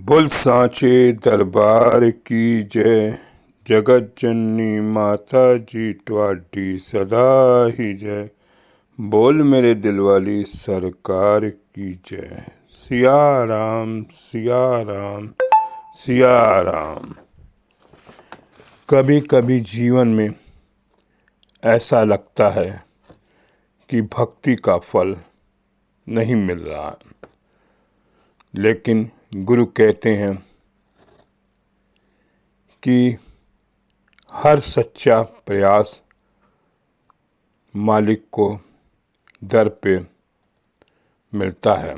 बोल सांचे दरबार की जय। जगत जननी माता जी ट्वाडी सदा ही जय। बोल मेरे दिलवाली सरकार की जय। सिया राम सिया राम सिया राम। कभी कभी जीवन में ऐसा लगता है कि भक्ति का फल नहीं मिल रहा, लेकिन गुरु कहते हैं कि हर सच्चा प्रयास मालिक को दर पे मिलता है।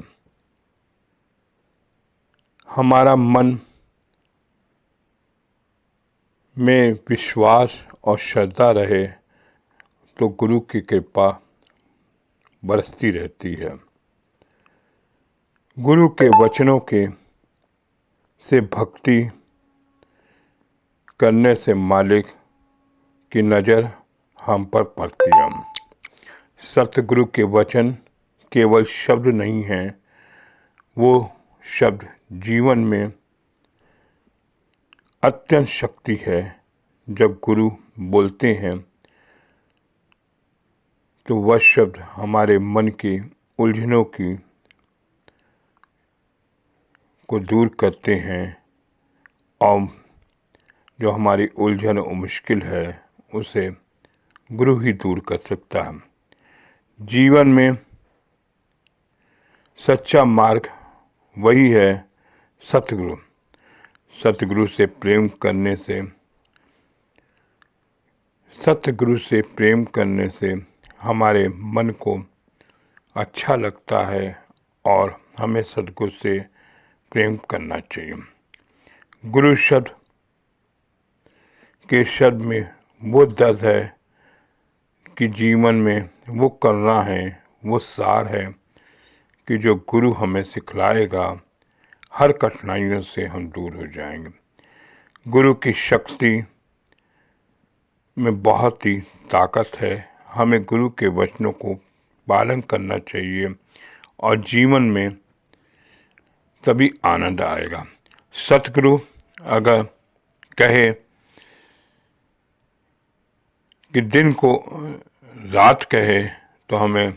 हमारा मन में विश्वास और श्रद्धा रहे तो गुरु की कृपा बरसती रहती है। गुरु के वचनों के से भक्ति करने से मालिक की नज़र हम पर पड़ती है। सतगुरु के वचन केवल शब्द नहीं हैं, वो शब्द जीवन में अत्यंत शक्ति है। जब गुरु बोलते हैं तो वह शब्द हमारे मन की उलझनों को दूर करते हैं, और जो हमारी उलझन और मुश्किल है उसे गुरु ही दूर कर सकता है। जीवन में सच्चा मार्ग वही है सतगुरु। सतगुरु से प्रेम करने से हमारे मन को अच्छा लगता है और हमें सतगुरु से प्रेम करना चाहिए। गुरु शब्द के शब्द में वो दर्द है कि जीवन में वो करना है, वो सार है कि जो गुरु हमें सिखलाएगा, हर कठिनाइयों से हम दूर हो जाएंगे। गुरु की शक्ति में बहुत ही ताकत है। हमें गुरु के वचनों को पालन करना चाहिए और जीवन में तभी आनंद आएगा। सतगुरु अगर कहे कि दिन को रात कहे तो हमें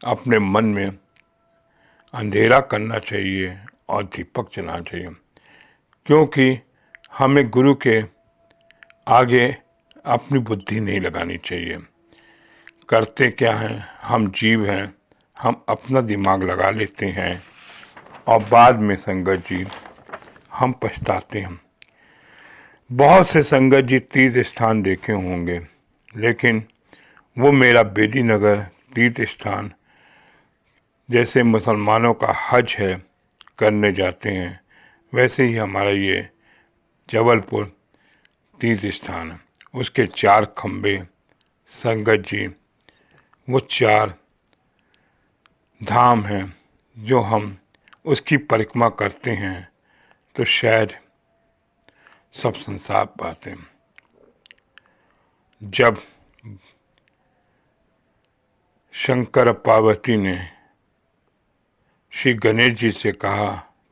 अपने मन में अंधेरा करना चाहिए और दीपक जलाना चाहिए, क्योंकि हमें गुरु के आगे अपनी बुद्धि नहीं लगानी चाहिए। करते क्या हैं, हम जीव हैं, हम अपना दिमाग लगा लेते हैं और बाद में संगत जी हम पछताते हैं। बहुत से संगत जी तीर्थ स्थान देखे होंगे, लेकिन वो मेरा बेदी नगर तीर्थ स्थान जैसे मुसलमानों का हज है करने जाते हैं, वैसे ही हमारा ये जबलपुर तीर्थ स्थान है। उसके 4 खंबे संगत जी, वो 4 धाम हैं। जो हम उसकी परिक्रमा करते हैं तो शायद सब संसार पाते हैं। जब शंकर पार्वती ने श्री गणेश जी से कहा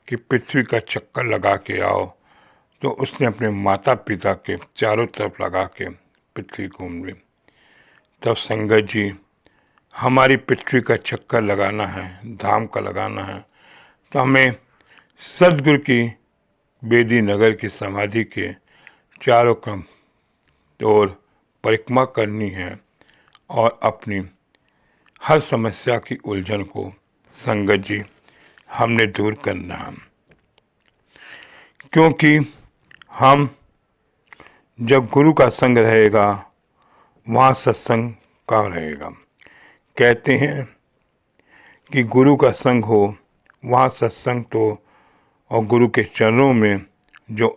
कि पृथ्वी का चक्कर लगा के आओ, तो उसने अपने माता पिता के चारों तरफ लगा के पृथ्वी घूम ली। तब संगत जी, हमारी पृथ्वी का चक्कर लगाना है, धाम का लगाना है, तो हमें सतगुरु की बेदी नगर की समाधि के चारों क्रम और परिक्रमा करनी है और अपनी हर समस्या की उलझन को संगत जी हमने दूर करना है। क्योंकि हम जब गुरु का संग रहेगा वहाँ सत्संग का रहेगा। कहते हैं कि गुरु का संग हो वहाँ सत्संग तो, और गुरु के चरणों में जो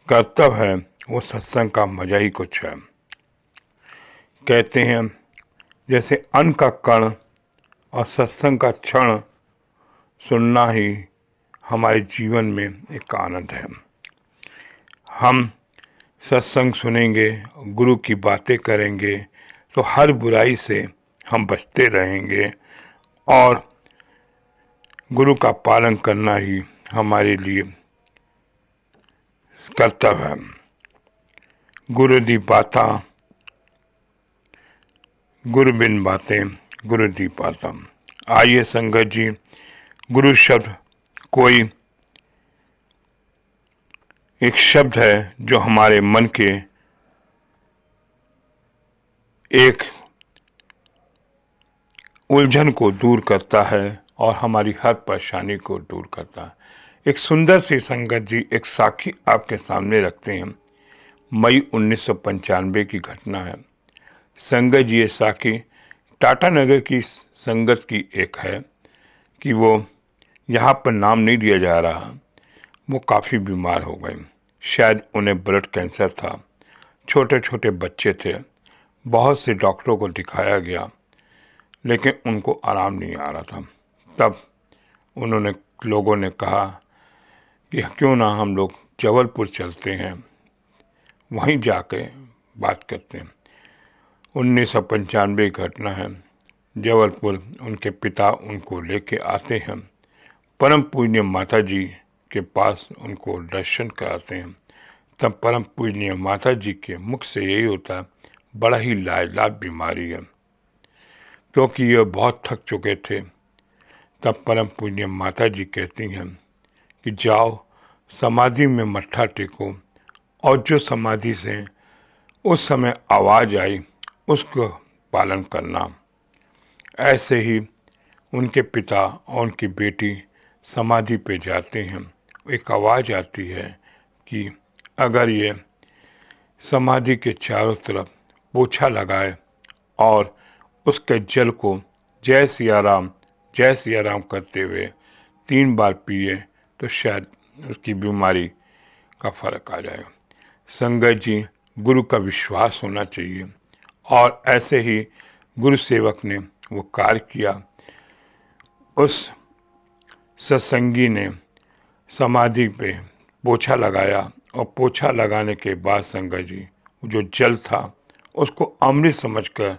कर्तव्य है वो सत्संग का मजा ही कुछ है। कहते हैं जैसे अन्न का कण और सत्संग का क्षण सुनना ही हमारे जीवन में एक आनंद है। हम सत्संग सुनेंगे, गुरु की बातें करेंगे तो हर बुराई से हम बचते रहेंगे और गुरु का पालन करना ही हमारे लिए कर्तव्य है। गुरु दी बाता, गुरु बिन बातें, गुरु दी बाता। आइए संगत जी, गुरु शब्द कोई एक शब्द है जो हमारे मन के एक उलझन को दूर करता है और हमारी हर परेशानी को दूर करता है। एक सुंदर सी संगत जी एक साखी आपके सामने रखते हैं। मई 1995 की घटना है। संगत जी ये साखी टाटा नगर की संगत की एक है कि वो यहाँ पर नाम नहीं दिया जा रहा, वो काफ़ी बीमार हो गए। शायद उन्हें ब्लड कैंसर था। छोटे छोटे बच्चे थे। बहुत से डॉक्टरों को दिखाया गया लेकिन उनको आराम नहीं आ रहा था। तब लोगों ने कहा कि क्यों ना हम लोग जबलपुर चलते हैं, वहीं जाके बात करते हैं। 1995 की घटना है। जबलपुर उनके पिता उनको लेके आते हैं। परम पूज्य माता जी के पास उनको दर्शन कराते हैं। तब परम पूज्य माता जी के मुख से यही होता है, बड़ा ही लाजवाब बीमारी है, क्योंकि ये बहुत थक चुके थे। तब परम पूज्य माता जी कहती हैं कि जाओ समाधि में मत्था टेको और जो समाधि से उस समय आवाज़ आई उसको पालन करना। ऐसे ही उनके पिता और उनकी बेटी समाधि पे जाते हैं। एक आवाज़ आती है कि अगर ये समाधि के चारों तरफ पोछा लगाए और उसके जल को जय सिया राम करते हुए 3 बार पिए तो शायद उसकी बीमारी का फर्क आ जाएगा। संगत जी, गुरु का विश्वास होना चाहिए और ऐसे ही गुरु सेवक ने वो कार्य किया। उस सत्संगी ने समाधि पे पोछा लगाया और पोछा लगाने के बाद संगत जी जो जल था उसको अमृत समझकर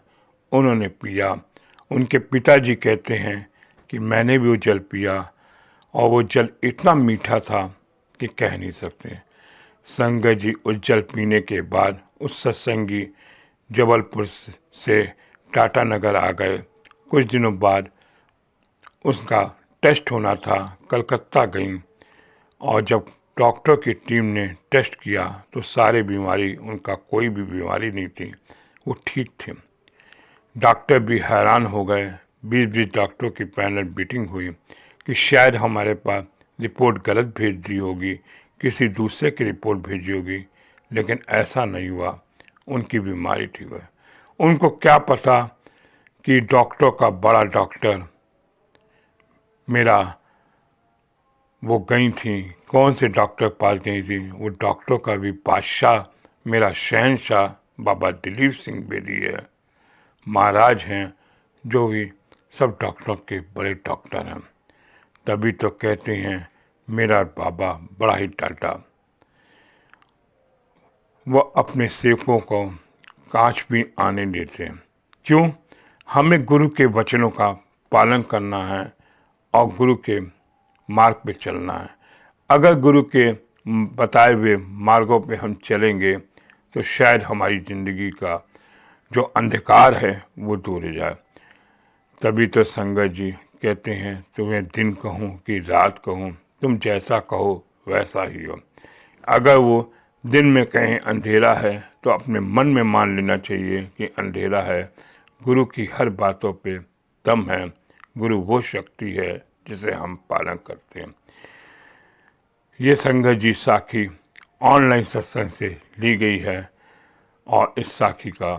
उन्होंने पिया। उनके पिताजी कहते हैं कि मैंने भी वो जल पिया और वो जल इतना मीठा था कि कह नहीं सकते। संगत जी उस जल पीने के बाद उस सत्संगी जबलपुर से टाटा नगर आ गए। कुछ दिनों बाद उसका टेस्ट होना था, कलकत्ता गई और जब डॉक्टर की टीम ने टेस्ट किया तो सारे बीमारी, उनका कोई भी बीमारी नहीं थी, वो ठीक थे। डॉक्टर भी हैरान हो गए। 20-20 डॉक्टरों की पैनल मीटिंग हुई कि शायद हमारे पास रिपोर्ट गलत भेज दी होगी, किसी दूसरे की रिपोर्ट भेजी होगी, लेकिन ऐसा नहीं हुआ। उनकी बीमारी ठीक हुई। उनको क्या पता कि डॉक्टर का बड़ा डॉक्टर मेरा वो गई थी, कौन से डॉक्टर पास गई थी, वो डॉक्टर का भी बादशाह मेरा शहंशाह बाबा दिलीप सिंह बेदी है, महाराज हैं, जो भी सब डॉक्टरों के बड़े डॉक्टर हैं। तभी तो कहते हैं मेरा बाबा बड़ा ही टाटा, वो अपने सेवकों को कांच भी आने देते हैं। क्यों? हमें गुरु के वचनों का पालन करना है और गुरु के मार्ग पे चलना है। अगर गुरु के बताए हुए मार्गों पे हम चलेंगे तो शायद हमारी ज़िंदगी का जो अंधकार है वो दूर हो जाए। तभी तो संगत जी कहते हैं तुम्हें दिन कहूँ कि रात कहूँ, तुम जैसा कहो वैसा ही हो। अगर वो दिन में कहीं अंधेरा है तो अपने मन में मान लेना चाहिए कि अंधेरा है। गुरु की हर बातों पे दम है। गुरु वो शक्ति है जिसे हम पालन करते हैं। ये संगत जी साखी ऑनलाइन सत्संग से ली गई है और इस साखी का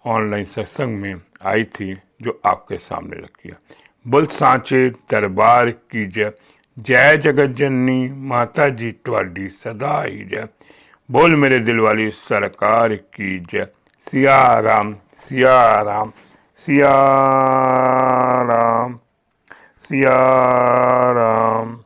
ऑनलाइन सत्संग में आई थी जो आपके सामने रखी है। बोल सांचे दरबार की जय, जय जगत जननी माता जी ट्वाडी सदा ही जय। बोल मेरे दिल वाली सरकार की जय। सिया राम सिया राम सिया राम सिया राम।